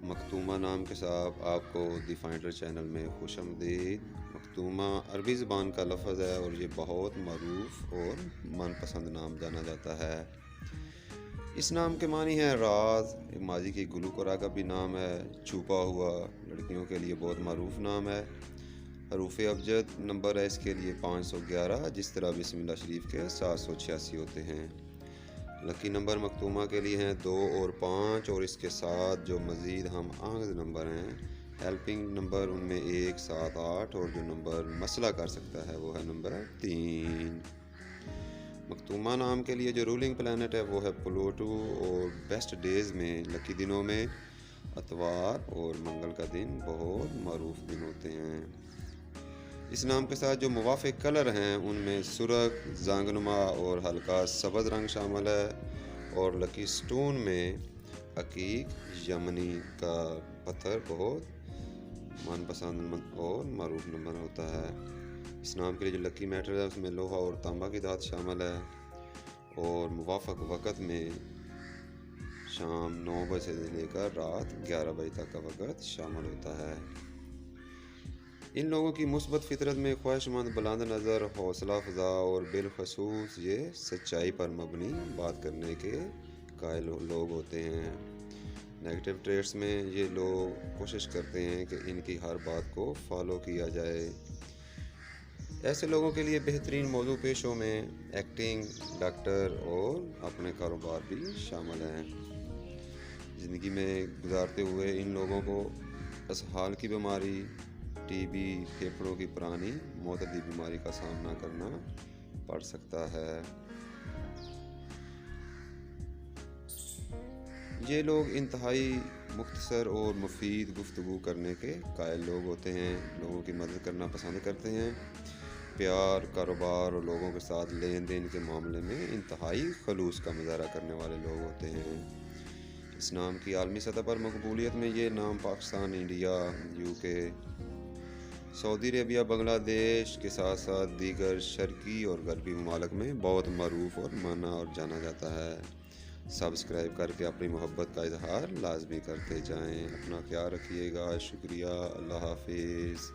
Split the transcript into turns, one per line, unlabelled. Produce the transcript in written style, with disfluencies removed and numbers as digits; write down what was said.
मखतूमा नाम के साथ आपको दी फाइंडर चैनल में खुशामदीद। मखतूमा अरबी ज़बान का लफ्ज़ है और ये बहुत मरूफ और मनपसंद नाम जाना जाता है। इस नाम के मानी है राज। एक माजी की गुलूकारा का भी नाम है। छुपा हुआ लड़कियों के लिए बहुत मरूफ नाम है। हरूफ अबजद नंबर है इसके लिए 511, जिस तरह बिस्मिल्लाह शरीफ के 786 होते हैं। लकी नंबर मखतूमा के लिए हैं 2 और 5, और इसके साथ जो मज़ीद हम आंगज नंबर हैं हेल्पिंग नंबर उनमें 1, 7, 8, और जो नंबर मसला कर सकता है वो है नंबर 3। मखतूमा नाम के लिए जो रूलिंग प्लैनेट है वो है प्लूटो, और बेस्ट डेज़ में लकी दिनों में अतवार और मंगल का दिन बहुत मरूफ दिन होते हैं। इस नाम के साथ जो मुवाफिक कलर हैं उनमें सुरख, जांगनुमा और हल्का सब्ज़ रंग शामिल है। और लकी स्टोन में अकीक यमनी का पत्थर बहुत मनपसंद और मरूफ नंबर होता है। इस नाम के लिए जो लकी मेटल है उसमें लोहा और तांबा की धात शामिल है। और मुवाफिक वक़्त में शाम 9 बजे से लेकर रात 11 बजे तक का वक़्त शामिल होता है। इन लोगों की मुस्बत फितरत में ख्वाहिशमंद, बुलंद नज़र, हौसला अफ़ज़ा और बिलखसूस ये सच्चाई पर मबनी बात करने के कायल लोग होते हैं। नेगेटिव ट्रेड्स में ये लोग कोशिश करते हैं कि इनकी हर बात को फॉलो किया जाए। ऐसे लोगों के लिए बेहतरीन मौजू पेशों में एक्टिंग, डॉक्टर और अपने कारोबार भी शामिल हैं। ज़िंदगी में गुजारते हुए इन लोगों को असहाल की बीमारी, टीबी, फेफड़ों की पुरानी मोतदी बीमारी का सामना करना पड़ सकता है। ये लोग इंतहाई मुख्तसर और मुफीद गुफ्तगू करने के कायल लोग होते हैं। लोगों की मदद करना पसंद करते हैं। प्यार, कारोबार और लोगों के साथ लेन देन के मामले में इंतहाई खलूस का मुजाहरा करने वाले लोग होते हैं। इस नाम की आलमी सतह पर मकबूलियत में ये नाम Pakistan, India, UK, Saudi Arabia, Bangladesh के साथ साथ दीगर शर्की और गरबी ममालिक में बहुत मरूफ और माना और जाना जाता है। सब्सक्राइब करके अपनी मोहब्बत का इजहार लाजमी करते जाएं। अपना ख्याल रखिएगा। शुक्रिया। अल्लाह हाफिज़।